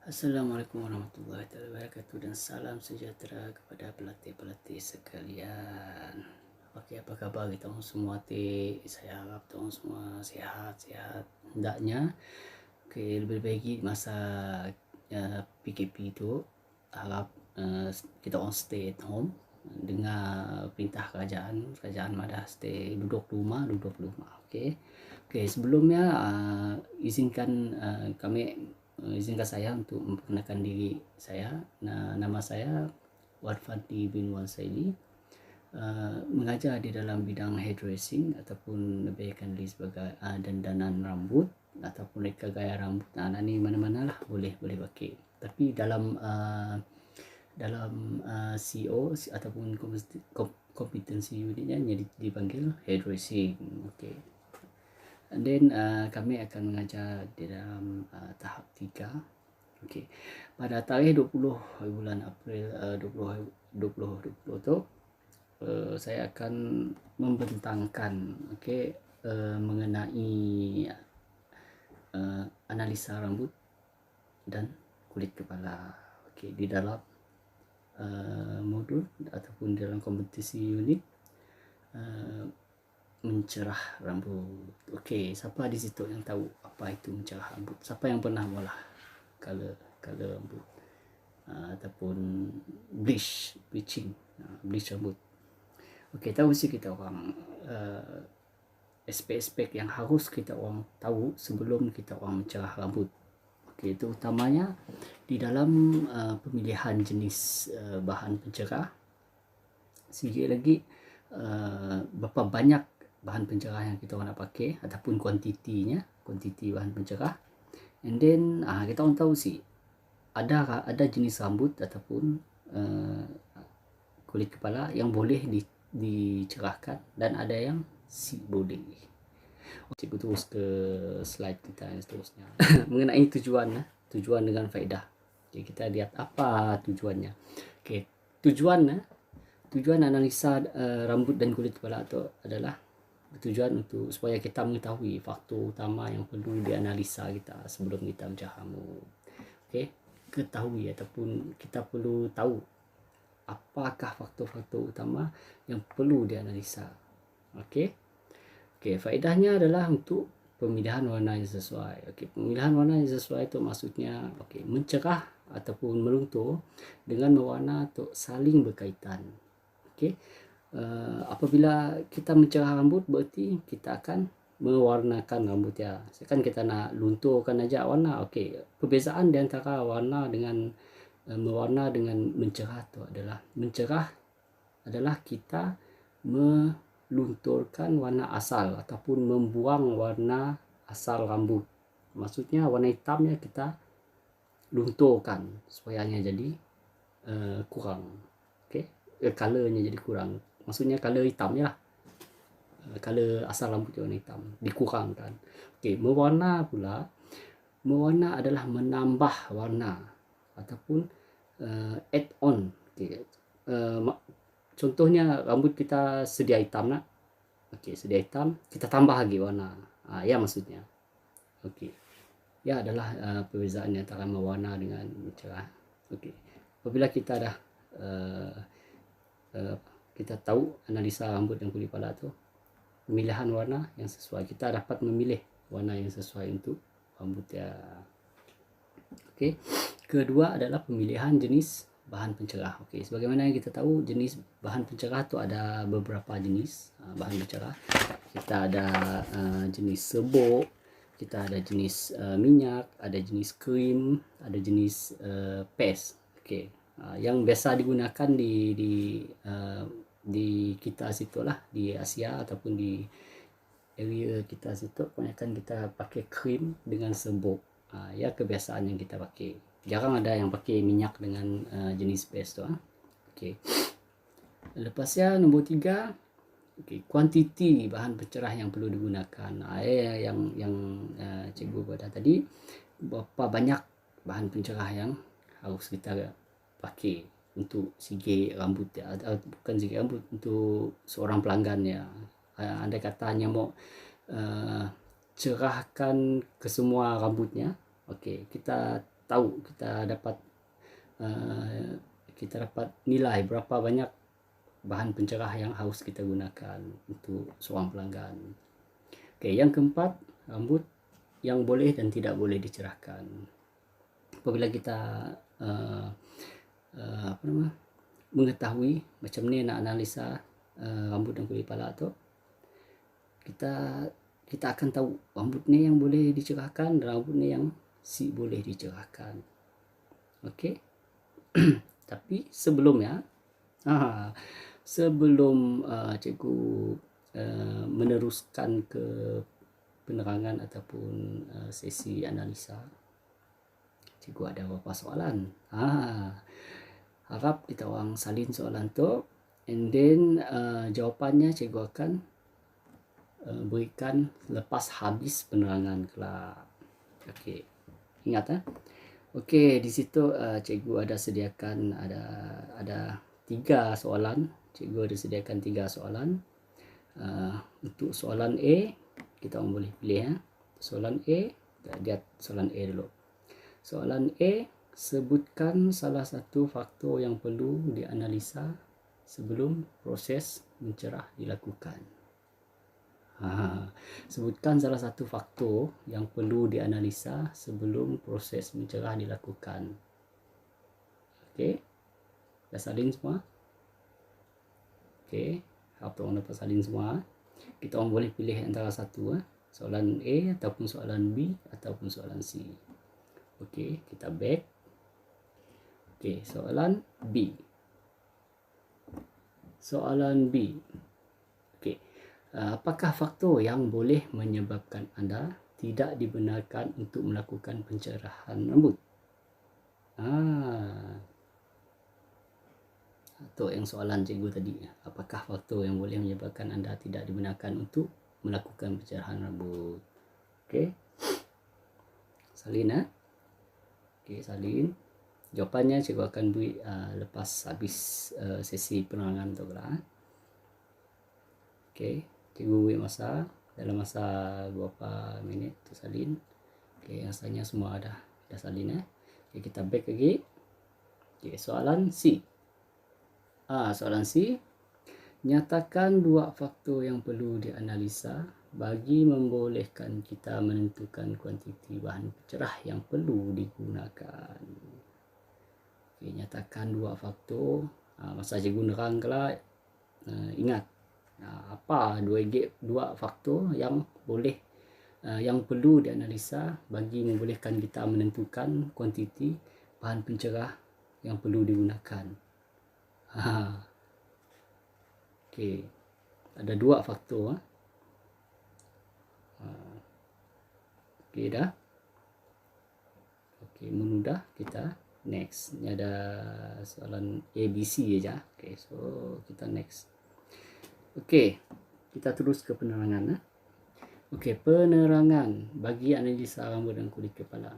Assalamualaikum warahmatullahi wabarakatuh dan salam sejahtera kepada pelatih-pelatih sekalian. Okey, apa khabar kita semua? Saya harap kita semua sihat-sihat hendaknya. Okey, lebih baik masa PKP tu harap kita orang stay at home, dengar perintah kerajaan madah stay duduk rumah. Okey. Okey, sebelumnya izinkan saya untuk memperkenalkan diri saya. Nama saya Wan Fadli bin Wan Saili. Mengajar di dalam bidang hairdressing ataupun lebih dikenali sebagai dandanan rambut ataupun reka gaya rambut. Ni mana-mana lah boleh pakai. Tapi dalam CEO ataupun kompetensi unitnya dipanggil hairdressing. Okey. And then kami akan mengajar di dalam tahap 3. Okey. Pada tarikh 20 bulan April 2020 tu saya akan membentangkan mengenai analisa rambut dan kulit kepala. Okey, di dalam modul ataupun dalam kompetisi unit mencerah rambut. Okey, siapa di situ yang tahu apa itu mencerah rambut? Siapa yang pernah olah color rambut ataupun bleaching rambut? Okey, tahu mesti kita orang aspek-aspek yang harus kita orang tahu sebelum kita orang mencerah rambut. Okey, itu utamanya di dalam pemilihan jenis bahan pencerah. Sikit lagi berapa banyak bahan pencerah yang kita orang nak pakai ataupun kuantiti bahan pencerah. And then kita orang tahu ada jenis rambut ataupun kulit kepala yang boleh dicerahkan dan ada yang boleh. Cikgu terus ke slide kita yang seterusnya. Mengenai tujuan dengan faedah. Okay, kita lihat apa tujuannya. Okay, tujuan analisa rambut dan kulit kepala itu adalah bertujuan untuk supaya kita mengetahui faktor utama yang perlu dianalisa kita sebelum kita mencerah rambut. Okey, ketahui ataupun kita perlu tahu apakah faktor-faktor utama yang perlu dianalisa. Okey, faedahnya adalah untuk pemilihan warna yang sesuai. Okey, pemilihan warna yang sesuai itu maksudnya mencerah ataupun meluntur dengan mewarna itu saling berkaitan. Okey, apabila kita mencerah rambut berarti kita akan mewarnakan rambut ya. Kan kita nak lunturkan aja warna. Okey, perbezaan di antara warna dengan mewarna dengan mencerah itu adalah mencerah adalah kita melunturkan warna asal ataupun membuang warna asal rambut. Maksudnya warna hitamnya kita lunturkan supaya jadi kurang. Okey, colornya jadi kurang. Maksudnya color hitamnya lah. Color asal rambut warna hitam dikurangkan. Okey, mewarna adalah menambah warna ataupun add on. Okey. Contohnya rambut kita sedia hitam nak. Okey, sedia hitam, kita tambah lagi warna. Ya maksudnya. Okey. Ya adalah perbezaan antara mewarna dengan mencerah. Okey. Apabila kita dah kita tahu analisa rambut dan kulit kepala tu, pemilihan warna yang sesuai, kita dapat memilih warna yang sesuai untuk rambut ya. Okey. Kedua adalah pemilihan jenis bahan pencerah. Okey, sebagaimana yang kita tahu jenis bahan pencerah tu ada beberapa jenis bahan pencerah. Kita ada jenis serbuk, kita ada jenis minyak, ada jenis krim, ada jenis paste. Okey. Yang biasa digunakan di kita situ lah, di Asia ataupun di area kita situ kebanyakan kita pakai krim dengan serbuk. Ya kebiasaan yang kita pakai. Jarang ada yang pakai minyak dengan jenis paste tu. Okey. Lepasnya nombor 3, kuantiti bahan pencerah yang perlu digunakan. Yang cikgu pada tadi, berapa banyak bahan pencerah yang harus kita pakai untuk sihir rambut ya, bukan sihir rambut, untuk seorang pelanggan ya. Andai kata hanya mau cerahkan ke semua rambutnya, okey, kita tahu, kita dapat nilai berapa banyak bahan pencerah yang harus kita gunakan untuk seorang pelanggan. Okey, yang keempat, rambut yang boleh dan tidak boleh dicerahkan. Apabila kita mengetahui macam ni nak analisa rambut dan kulit kepala tu, kita akan tahu rambut ni yang boleh dicerahkan dan rambut ni yang si boleh dicerahkan. Okey. Tapi sebelumnya, sebelum cikgu meneruskan ke penerangan ataupun sesi analisa, cikgu ada beberapa soalan. Harap kita orang salin soalan tu, and then jawapannya cikgu akan berikan lepas habis penerangan kelak. Okey, ingat Okey, di situ cikgu ada sediakan ada 3 soalan. Cikgu ada sediakan 3 soalan. Untuk soalan A, kita orang boleh pilih Soalan A, kita lihat soalan A dulu. Soalan A, sebutkan salah satu faktor yang perlu dianalisa sebelum proses mencerah dilakukan. Sebutkan salah satu faktor yang perlu dianalisa sebelum proses mencerah dilakukan. Okey, dah salin semua? Okey, harap tuan dapat salin semua. Kita orang boleh pilih antara satu, soalan A ataupun soalan B ataupun soalan C. Okey, kita back. Okey, soalan B. Soalan B. Okey, apakah faktor yang boleh menyebabkan anda tidak dibenarkan untuk melakukan pencerahan rambut? Atau yang soalan cikgu tadi, apakah faktor yang boleh menyebabkan anda tidak dibenarkan untuk melakukan pencerahan rambut? Okey, salin Okey, salin. Jawapannya cikgu akan beri lepas habis sesi penerangan tu lah. Okey, cikgu beri masa dalam masa berapa minit tu salin. Okey, rasanya semua dah salin Okey, kita back lagi. Okey, soalan C. Soalan C, nyatakan 2 faktor yang perlu dianalisa bagi membolehkan kita menentukan kuantiti bahan pencerah yang perlu digunakan. Okay, nyatakan 2 faktor. Masa cikgu nerang kelak, ingat apa 2 faktor yang boleh yang perlu dianalisa bagi membolehkan kita menentukan kuantiti bahan pencerah yang perlu digunakan. Okey, ada 2 faktor. Okey dah. Okey, mudah kita next. Ni ada soalan ABC aja. Okey, so kita next. Okey, kita terus ke penerangan. Okey, penerangan bagi analisa rambut dan kulit kepala.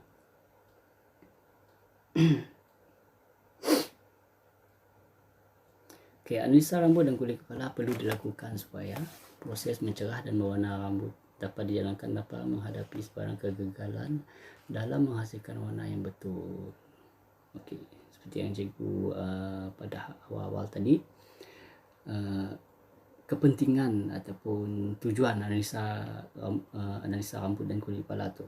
Okey, analisa rambut dan kulit kepala perlu dilakukan supaya proses mencerah dan mewarna rambut dapat dijalankan dapat menghadapi sebarang kegagalan dalam menghasilkan warna yang betul. Okey, seperti yang cikgu pada awal-awal tadi, kepentingan ataupun tujuan analisa rambut dan kulit kepala tu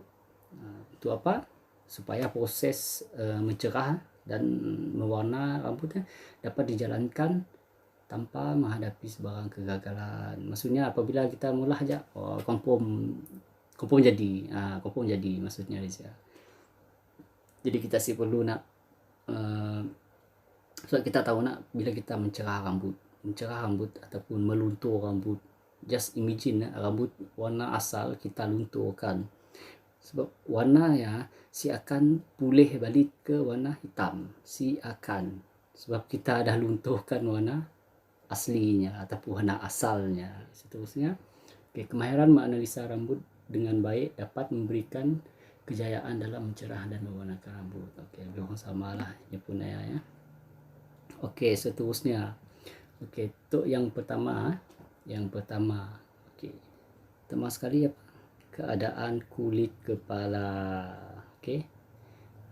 untuk apa? Supaya proses mencerah dan mewarna rambut dapat dijalankan tanpa menghadapi sebarang kegagalan. Maksudnya apabila kita mula aja confirm jadi maksudnya dia. Jadi kita perlu nak so kita tahu nak bila kita mencerah rambut ataupun meluntur rambut, just imagine rambut warna asal kita lunturkan, sebab warna si akan pulih balik ke warna hitam, sebab kita dah lunturkan warna aslinya ataupun warna asalnya. Seterusnya, kemahiran menganalisa rambut dengan baik dapat memberikan kejayaan dalam mencerah dan mewarnakan rambut. Lebih kurang samalah ini pun Okey, seterusnya. Okey, untuk yang pertama. Okey. Pertama sekali apa? Keadaan kulit kepala. Okey.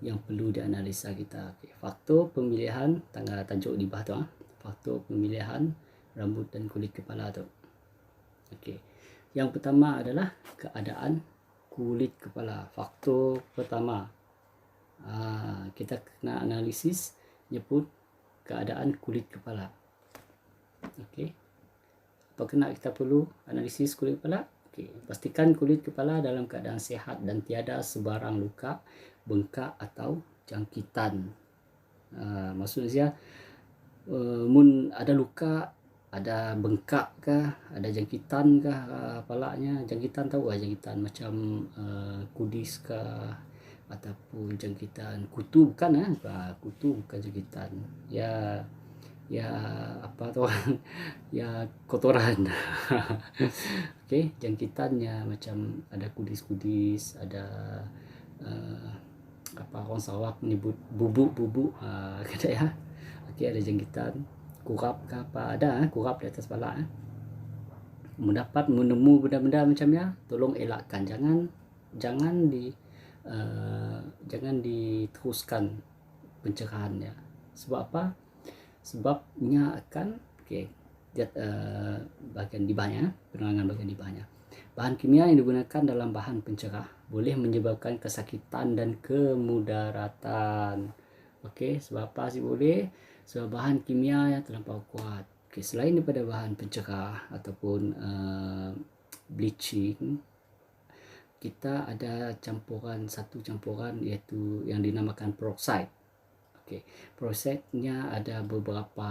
yang perlu dianalisa kita. Okay. Faktor pemilihan, tanggal tajuk di bawah tu, faktor pemilihan rambut dan kulit kepala tu. Okay. Yang pertama adalah keadaan kulit kepala. Faktor pertama, kita kena analisis nyebut keadaan kulit kepala. Okay. Apakah nak kita perlu analisis kulit kepala? Okay. Pastikan kulit kepala dalam keadaan sihat dan tiada sebarang luka, bengkak atau jangkitan. Maksudnya mun ada luka, ada bengkak kah, ada jangkitan kah kepalanya? Jangkitan tahu jangkitan macam kudis kah, ataupun jangkitan kutu, bukan kutu bukan jangkitan. Ya apa tu ya kotoran. Okey, jangkitannya macam ada kudis-kudis, ada apa orang Sarawak menyebut bubuk-bubuk kata ya. Okey, ada jangkitan, kurap ke apa, ada kurap di atas kepala. Mendapat menemu benda-benda macam ya, tolong elakkan, jangan diteruskan pencerahannya. Sebab apa? Sebabnya akan bahagian di bawahnya, penerangan bahagian di bawahnya. Bahan kimia yang digunakan dalam bahan pencerah boleh menyebabkan kesakitan dan kemudaratan. Okey, sebab apa sih boleh? Sebab bahan kimia yang terlampau kuat. Okey, selain daripada bahan pencerah ataupun bleaching, kita ada satu campuran iaitu yang dinamakan peroxide. Okay. Peroxide-nya ada beberapa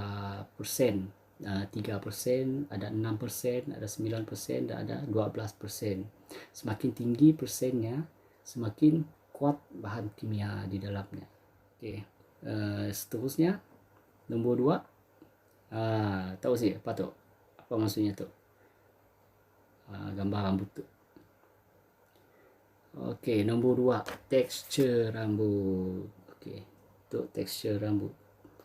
persen, 3%, ada 6%, ada 9%, dan ada 12%. Semakin tinggi persennya, semakin kuat bahan kimia di dalamnya. Okay. Seterusnya, nombor 2. Tahu sih apa tu? Apa maksudnya tu? Gambar rambut tu. Okey, nombor 2, tekstur rambut. Okey. Untuk tekstur rambut,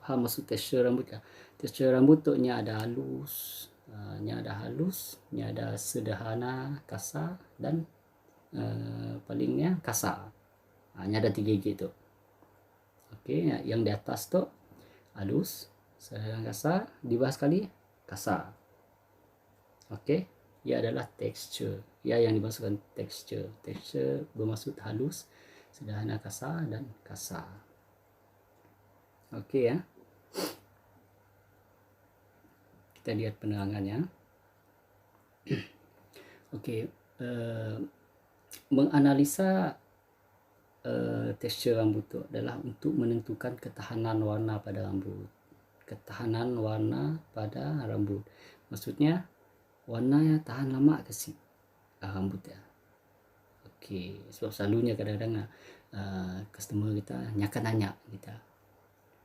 faham maksud tekstur rambut tak? Tekstur rambut tu nya ada halus, nya ada sederhana, kasar, dan palingnya kasar. Nya ada 3 gitu. Okey, yang di atas tu halus, sederhana, kasar, di bawah sekali kasar. Okey, ia adalah tekstur. Ia yang dimaksudkan tekstur. Tekstur bermaksud halus, sederhana, kasar, dan kasar. Okey ya. Kita lihat penerangannya. Okey, menganalisa tekstur rambut itu adalah untuk menentukan ketahanan warna pada rambut. Ketahanan warna pada rambut. Maksudnya warnanya tahan lama ke si rambut ya. Okey, sebab selalunya kadang-kadang customer kita akan nanya kita,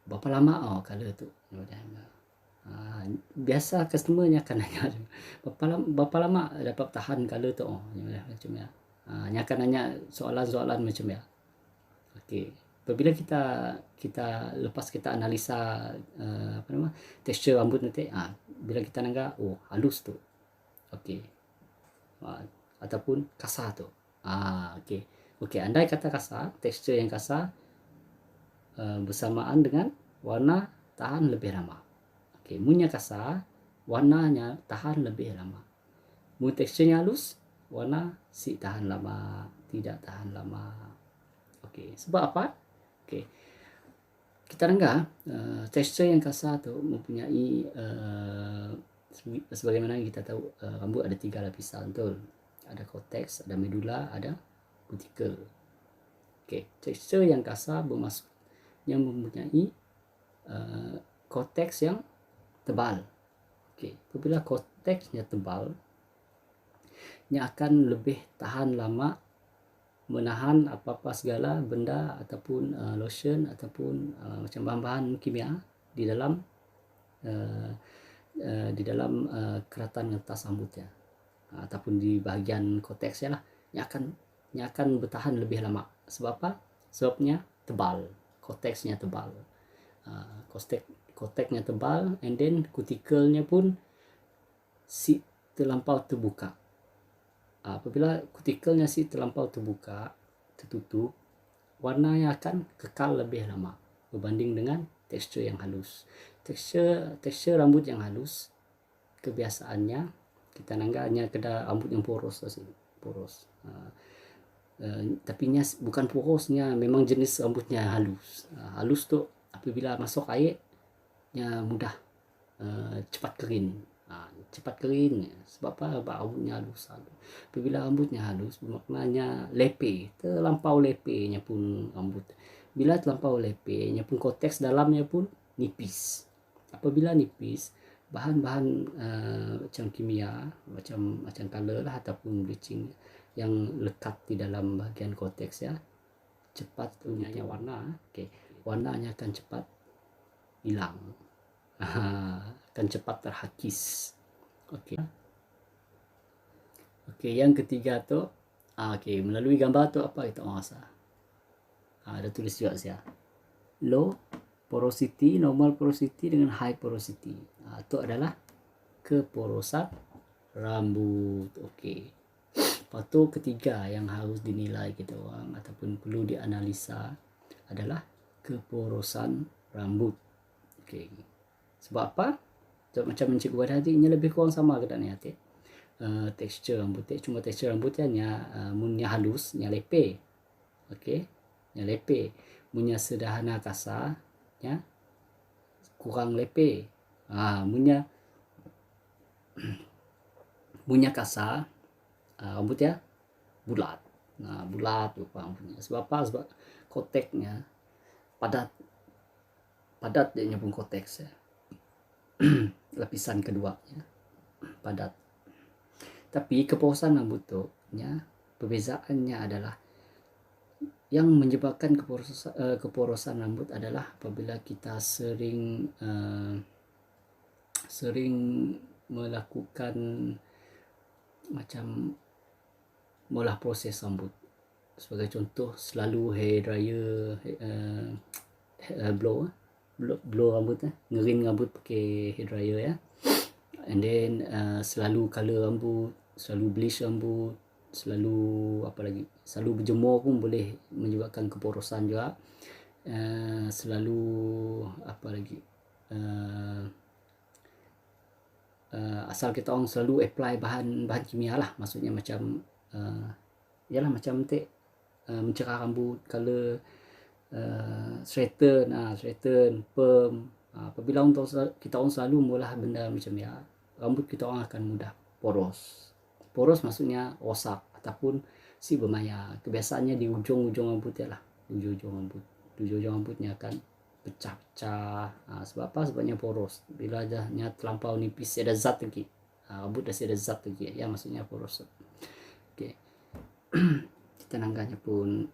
berapa lama color tu? Biasa customer akan nanya berapa lama dapat tahan color tu? Macam ya. Akan nanya soalan-soalan macam ya. Okey, apabila kita lepas kita analisa tekstur rambut nanti, bila kita nanggap halus tu. Okey. Ataupun kasar tu. Okey. Okey, andai kata kasar, tekstur yang kasar bersamaan dengan warna tahan lebih lama. Okey, munnya kasar, warnanya tahan lebih lama. Mun teksturnya halus, warna si tahan lama, tidak tahan lama. Okey, sebab apa? Okey. Kita dengar tekstur yang kasar tu mempunyai sebagaimana kita tahu rambut ada 3 lapisan, betul? Ada korteks, ada medula, ada kutikel. Okey, tekstur yang kasar bermaksud yang mempunyai korteks yang tebal. Okey, apabila korteksnya tebal, nya akan lebih tahan lama menahan apa-apa segala benda ataupun lotion ataupun macam bahan-bahan kimia di dalam keratan ngetas rambutnya ataupun di bahagian korteksnya lah, nya akan bertahan lebih lama. Sebab apa? Sebabnya tebal, korteksnya tebal. Korteksnya tebal, and then kutikelnya pun si terlampau terbuka. Apabila kutikelnya si terlampau terbuka, tertutup, warnanya akan kekal lebih lama berbanding dengan tekstur yang halus. Tekstur rambut yang halus kebiasaannya kita nangganya kena rambut yang poros poros. Tapi bukan porosnya, memang jenis rambutnya halus. Halus tuh apabila masuk air mudah cepat kering. Cepat kering sebab apa? Rambutnya halus. Apabila rambutnya halus maknanya lepe, terlampau lepenya pun rambut. Bila terlampau lepenya pun konteks dalamnya pun nipis. Apabila nipis, bahan-bahan macam kimia, macam color lah ataupun bleaching yang lekat di dalam bagian konteks ya, cepat punya warna. Warnanya akan cepat hilang. Akan cepat terhakis. Yang ketiga tu melalui gambar tu apa kita rasa? Ada tulis juga saya. Low porosity, normal porosity dengan high porosity. Itu adalah keporosan rambut. Lepas tu ketiga yang harus dinilai kita orang ataupun perlu dianalisa adalah keporosan rambut. Sebab apa? Macam Cikgu tadi, ini lebih kurang sama ke tak ni hati? Tekstur rambut cuma tekstur rambutnya munnya halus, nya lepe. Nya lepe. Munnya sederhana kasar, nya kurang lepe. Munnya kasar, rambutnya bulat. Bulat rambutnya. Sebab apa? Sebab koteknya padat dia pun konteks ya. Lapisan kedua ya, padat. Tapi keporosan rambut tu perbezaannya adalah yang menyebabkan keporosan rambut adalah apabila kita sering melakukan macam molah proses rambut. Sebagai contoh, selalu hair dryer, blow rambut, ngering rambut pakai hair dryer ya. And then selalu color rambut, selalu bleach rambut, selalu berjemur pun boleh menyebabkan keporosan juga. Selalu asal kita orang selalu apply bahan kimia lah, maksudnya macam macam mencerah rambut, color, straighten, perm. Apabila kita orang selalu mula benda macam rambut kita orang akan mudah poros. Poros maksudnya rosak ataupun bermaya. Kebiasaannya di ujung-ujung rambut lah. Ujung-ujung rambutnya akan pecah-pecah. Sebab apa? Sebabnya poros. Bila nya terlampau nipis, ada zat lagi. Rambut dah ada zat lagi. Ya, maksudnya poros. Kita nangganya pun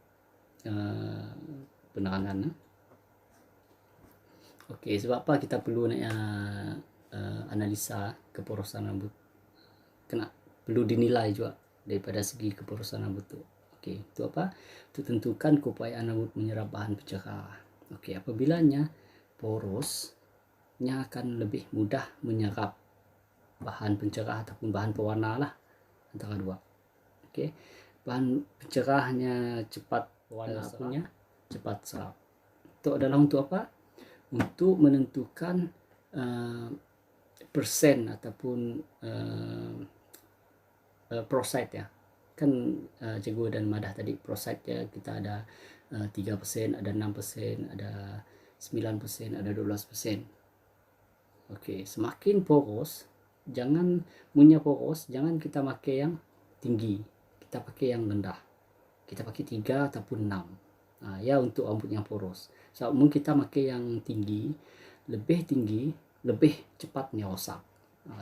penerangan. Sebab apa kita perlu analisa keporosan rambut? Perlu dinilai juga daripada segi keporosan rambut tu. Itu apa? Itu tentukan keupayaan rambut menyerap bahan pencerah. Apabila poros, akan lebih mudah menyerap bahan pencerah ataupun bahan pewarna lah, antara dua. Bahan pencerahnya cepat, pewarna punya cepat serap. Itu adalah untuk apa? Untuk menentukan persen ataupun peroxide ya. Kan Cikgu dan Madah tadi peroxide ya, kita ada 3%, ada 6%, ada 9%, ada 12%. Semakin poros, jangan kita pakai yang tinggi, kita pakai yang rendah. Kita pakai 3 ataupun 6. Ya, untuk rambut yang poros. Mungkin kita pakai yang tinggi, lebih cepatnya rosak.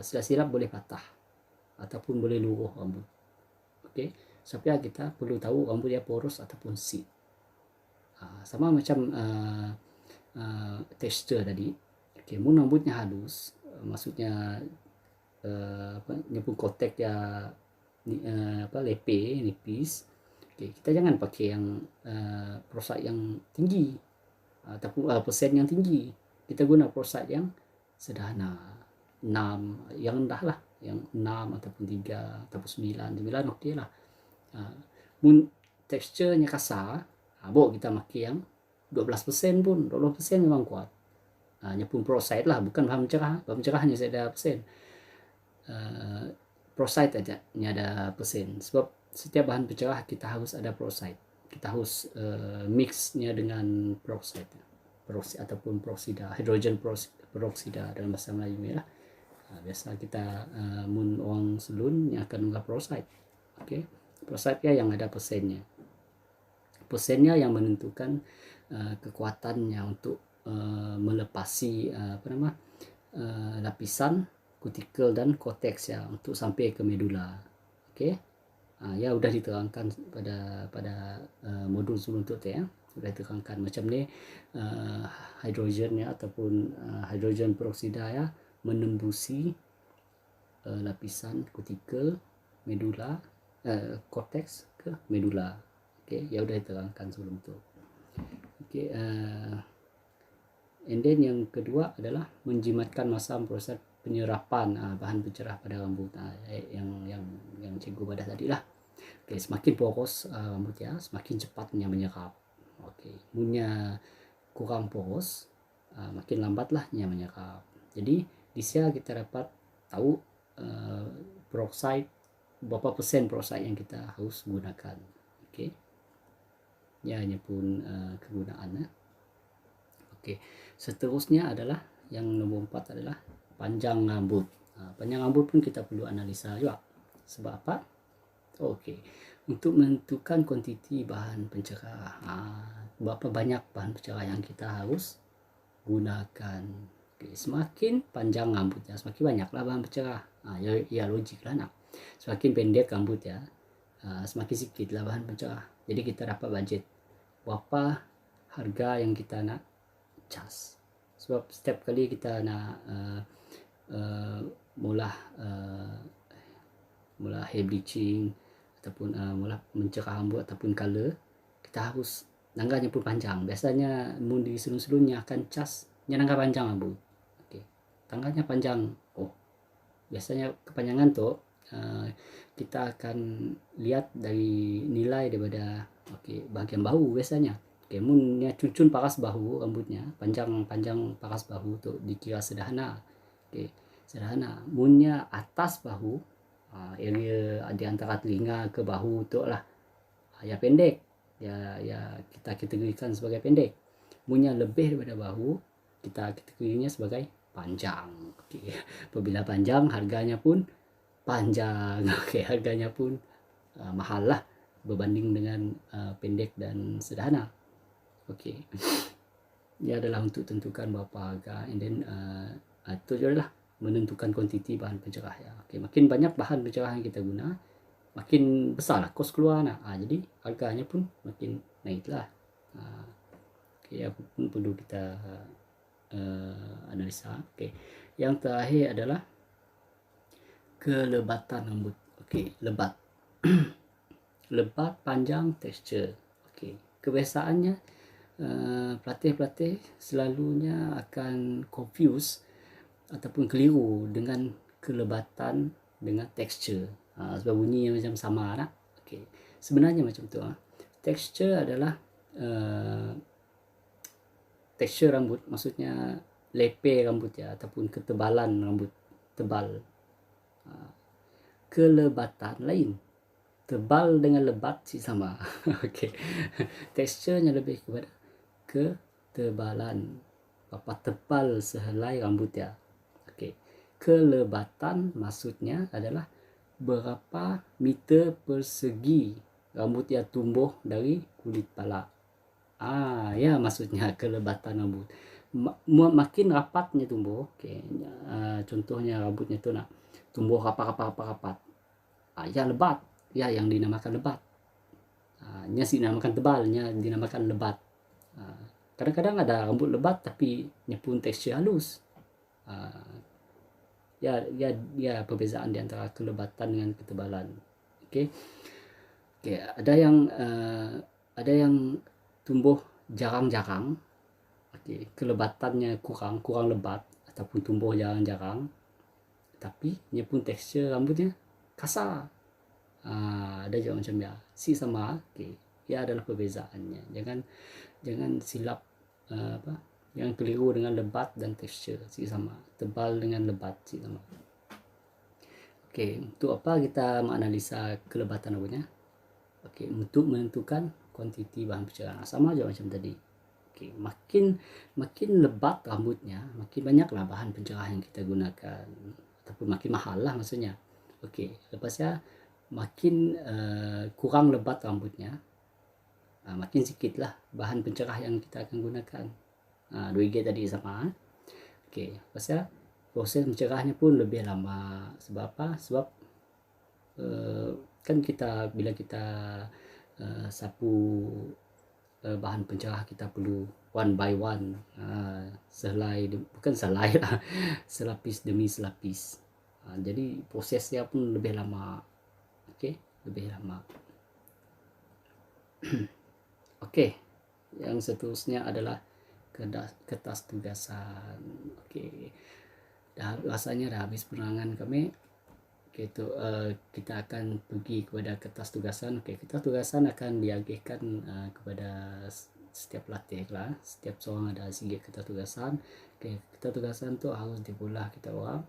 Silap-silap boleh patah ataupun boleh luruh rambut. Sampai kita perlu tahu rambut dia poros ataupun seed. Sama macam tekstur tadi. Mun rambutnya halus, maksudnya pun kotek ya lepe, nipis. Kita jangan pakai yang peroxide yang tinggi ataupun persen yang tinggi. Kita guna peroxide yang sederhana, 6, yang rendah lah, yang 6 ataupun 3 ataupun 9 okey lah. Mun teksturnya kasar, Bok kita pakai yang 12% pun, 12% memang kuat. Hanya pun peroxide lah, bukan bahan pencerah. Bahan pencerah hanya saya ada persen. Peroxide aja, ini ada persen. Sebab setiap bahan pencerah kita harus ada peroxide. Kita harus mixnya dengan peroxide, ataupun peroksida, hidrogen peroksida dalam bahasa Melayu lah. Biasa kita mun orang selun yang akan guna peroxide. Okey, peroxide ya yang ada persennya. Persennya yang menentukan kekuatannya untuk melepasi lapisan kutikel dan korteks ya, untuk sampai ke medula. Okey, ya udah diterangkan pada modul sebelum tu ya, sudah diterangkan macam ni hidrogen ya, ataupun hidrogen peroksida ya, menembusi lapisan kutikel, medula, korteks ke medula. Okey, ya udah diterangkan sebelum tu. Okey, and then yang kedua adalah menjimatkan masa proses penyerapan bahan pencerah pada rambut, yang cikgu badah tadi lah. Okey, semakin poros rambut ya, semakin cepatnya menyerap. Okey, punya kurang poros, makin lambatlah nya menyerap. Jadi di sini kita dapat tahu peroxide, berapa persen peroxide yang kita harus gunakan. Okey, ya hanya pun kegunaannya. Okey, seterusnya adalah yang nombor 4 adalah panjang rambut. Panjang rambut pun kita perlu analisa juga. Sebab apa? Okey, untuk menentukan kuantiti bahan pencerah, berapa banyak bahan pencerah yang kita harus gunakan. Okay. Semakin panjang rambutnya, semakin banyaklah bahan pencerah. Ya logik lah nak. Semakin pendek rambut ya, semakin sikitlah bahan pencerah. Jadi kita dapat budget berapa harga yang kita nak cas. Sebab setiap kali kita nak mula hair bleaching ataupun mula mencerah rambut ataupun color, kita harus nanggarnya pun panjang. Biasanya mun di selun-selunnya akan cas nya nanggar panjang rambut. Okey, tanggalnya panjang. Biasanya kepanjangan tu kita akan lihat dari nilai daripada bahagian bahu biasanya. Okey, mun nya cucun paras bahu rambutnya, panjang paras bahu tu dikira sederhana. Okey, sederhana. Munnya atas bahu, area di antara telinga ke bahu tu lah, ya pendek. Ya kita kategorikan sebagai pendek. Munnya lebih daripada bahu, kita kategorinya sebagai panjang. Okey, apabila panjang harganya pun panjang. Okey, harganya pun mahal lah berbanding dengan pendek dan sederhana. Okey, ia adalah untuk tentukan berapa harga, and then itu adalah menentukan kuantiti bahan pencerah ya. Okey, makin banyak bahan pencerah yang kita guna, makin besarlah kos keluar nak. Jadi harganya pun makin naiklah. Okey, apa pun perlu kita analisa. Okey, yang terakhir adalah kelebatan rambut. Okey, lebat. Lebat, panjang, tekstur. Okey, kebiasaannya pelatih-pelatih selalunya akan confuse ataupun keliru dengan kelebatan dengan tekstur. Sebab bunyi macam sama lah. Okey, sebenarnya macam tu. Tekstur adalah tekstur rambut, maksudnya leper rambut ya, ataupun ketebalan rambut tebal. Kelebatan lain. Tebal dengan lebat si sama. Okey, teksturnya lebih kepada ketebalan, berapa tebal sehelai rambut ya. Okey, kelebatan maksudnya adalah berapa meter persegi rambut yang tumbuh dari kulit kepala. Ya maksudnya kelebatan rambut. Makin rapatnya tumbuh. Okey, contohnya rambutnya tu nak tumbuh rapat. Ya lebat. Ya yang dinamakan lebat. Nya dinamakan tebal, nya dinamakan lebat. Kadang-kadang ada rambut lebat tapi nya pun tekstur halus. Ya perbezaan di antara kelebatan dengan ketebalan. Okey, ada yang tumbuh jarang-jarang. Okey, kelebatannya kurang lebat ataupun tumbuh jarang-jarang, tapi nya pun tekstur rambutnya kasar. Ada juga macam ya, si sama. Okey, Ya adalah perbezaannya. Jangan silap jangan keliru dengan lebat dan tekstur sih sama. Tebal dengan lebat sih sama. Oke, untuk apa kita menganalisa kelebatan rambutnya? Oke, untuk menentukan kuantiti bahan pencerahan. Sama aja macam tadi. Oke, makin lebat rambutnya, makin banyaklah bahan pencerah yang kita gunakan, ataupun makin mahal lah maksudnya. Oke, lepasnya makin kurang lebat rambutnya, makin sikit lah bahan pencerah yang kita akan gunakan. 2G tadi sama. Oke, lepasnya proses pencerahnya pun lebih lama. Sebab apa? Sebab kan bila kita sapu bahan pencerah, kita perlu one by one, selapis demi selapis. Jadi prosesnya pun lebih lama. Oke, lebih lama. Oke, yang seterusnya adalah kertas tugasan. Oke, rasanya dah habis penerangan kami. Oke, itu kita akan pergi kepada kertas tugasan. Oke, kertas tugasan akan diagihkan kepada setiap pelatih lah. Setiap seorang ada sikit kertas tugasan. Oke, kertas tugasan tu harus dibelah kita orang.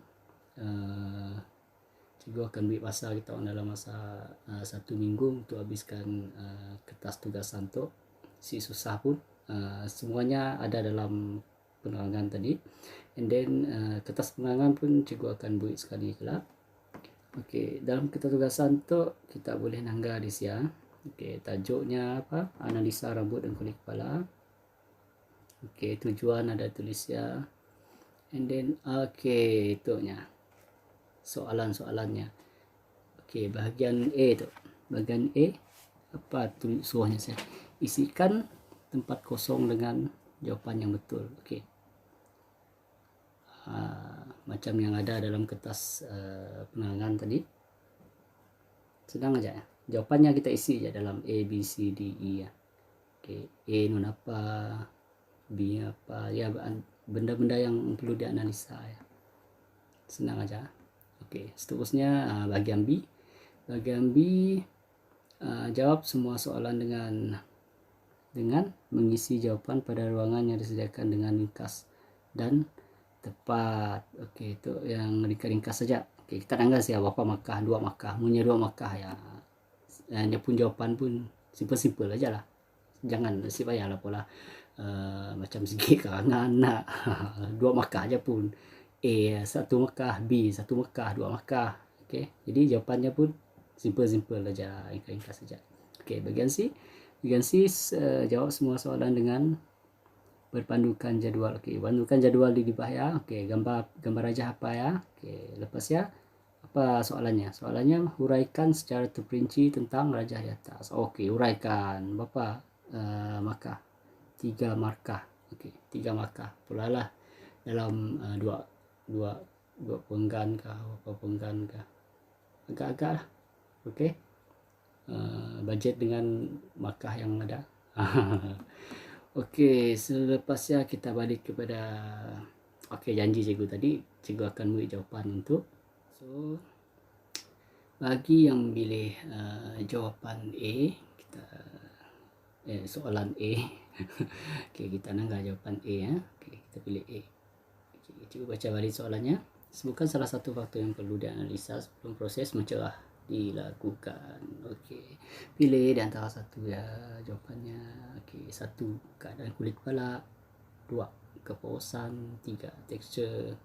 Cikgu akan beri masa kita orang dalam masa 1 minggu untuk habiskan kertas tugasan tu. Si susah pun semuanya ada dalam penerangan tadi. And then kertas penerangan pun cikgu akan beri sekali kelak. Okey, dalam kertas tugasan tu kita boleh nanggar di sini. Okey, tajuknya apa? Analisa rambut dan kulit kepala. Okey, tujuan ada tulis ya. And then okey, itunya. Soalan-soalannya. Okey, bahagian A tu. Bahagian A apa tulis suruhnya saya? Isikan tempat kosong dengan jawapan yang betul. Okey. Macam yang ada dalam kertas penerangan tadi. Senang aja ya. Jawapannya kita isi je dalam A, B, C, D, E ya. Okay. A nun apa, B apa, ya benda-benda yang perlu dianalisa ya. Senang aja. Okey, seterusnya bahagian B. Bahagian B jawab semua soalan dengan mengisi jawapan pada ruangan yang disediakan dengan ringkas dan tepat. Okey, itu yang ringkas saja. Okey, kita tanggal siapa berapa markah, 2 markah. Punya 2 markah ya. Dia pun jawapan pun simple-simple aja lah. Jangan si payahlah pula macam segi karangan nak 2 markah aja pun. A 1 markah, B 1 markah, 2 markah. Okey, jadi jawapannya pun simple-simple aja, ringkas saja. Okey, bahagian C. Bahagian C jawab semua soalan dengan berpandukan jadual. Okey, pandukan jadual di bawah ya. Okey, gambar rajah apa ya? Okey, lepas ya. Apa soalannya? Soalannya huraikan secara terperinci tentang rajah di atas. Okey, huraikan. Berapa markah? 3 markah. Okey, 3 markah. Pula lah dalam dua penggan kah, apa penggan kah? Agak-agak lah. Okey. Bajet dengan markah yang ada. Okey, selepasnya kita balik kepada janji cikgu tadi, cikgu akan beri jawapan untuk bagi yang pilih jawapan A, kita soalan A. Okey, kita nanggar jawapan A ya. Okey, kita pilih A. Okey, cikgu baca balik soalannya. Sebutkan salah satu faktor yang perlu dianalisa sebelum proses mencerah dilakukan. Okey, pilih di antara satu ya jawapannya. Okey, 1 keadaan kulit kepala, 2 keporosan, 3 tekstur,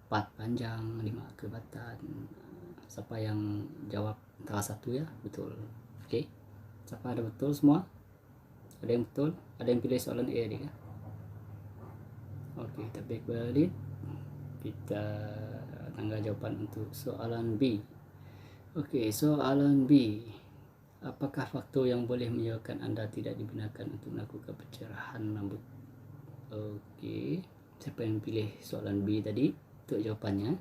4 panjang, 5 kelebatan. Siapa yang jawab antara satu ya betul. Okey, siapa ada betul semua? Ada yang betul? Ada yang pilih soalan A tadi kan? Okey, kita back balik. Kita tanggal jawapan untuk soalan B. Okey, soalan B. Apakah faktor yang boleh menyebabkan anda tidak digunakan untuk melakukan pencerahan rambut? Okey, siapa yang pilih soalan B tadi untuk jawapannya?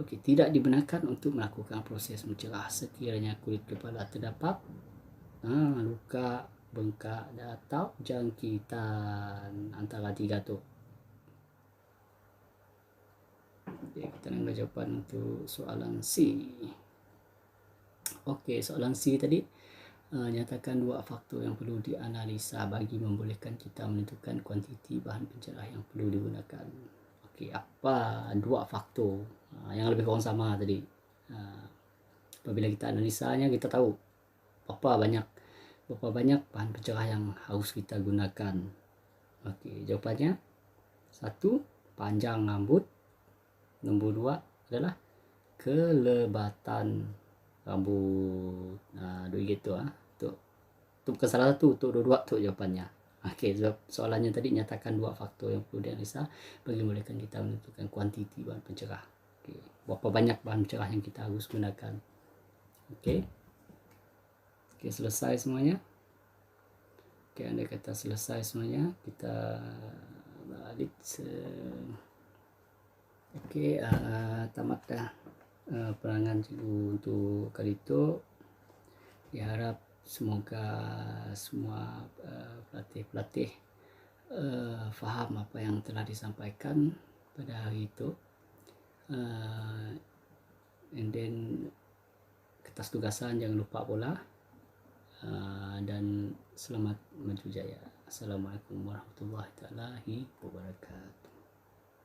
Okey, tidak dibenarkan untuk melakukan proses mencerah sekiranya kulit kepala terdapat luka, bengkak atau jangkitan antara 3 tu. Okey, kita nak jawapan untuk soalan C. Okey, soalan C tadi Nyatakan dua faktor yang perlu dianalisa bagi membolehkan kita menentukan kuantiti bahan pencerah yang perlu digunakan. Okey, apa dua faktor yang lebih kurang sama tadi? Apabila kita analisanya, kita tahu berapa banyak bahan pencerah yang harus kita gunakan. Okey, jawapannya 1, panjang rambut. Nombor 2 adalah kelebatan rambut. Dua gitu tu bukan salah satu, tu dua tu jawapannya. Okey, soalannya tadi nyatakan dua faktor yang perlu dianalisa bagi membolehkan kita menentukan kuantiti bahan pencerah. Okey, berapa banyak bahan pencerah yang kita harus gunakan. Okey, selesai semuanya. Okey, anda kata selesai semuanya, kita balik. Okey, tamat dah perangan cikgu untuk kali itu. Diharap semoga semua pelatih-pelatih faham apa yang telah disampaikan pada hari itu. And then kertas tugasan jangan lupa pula. Dan selamat maju jaya. Assalamualaikum warahmatullahi wabarakatuh.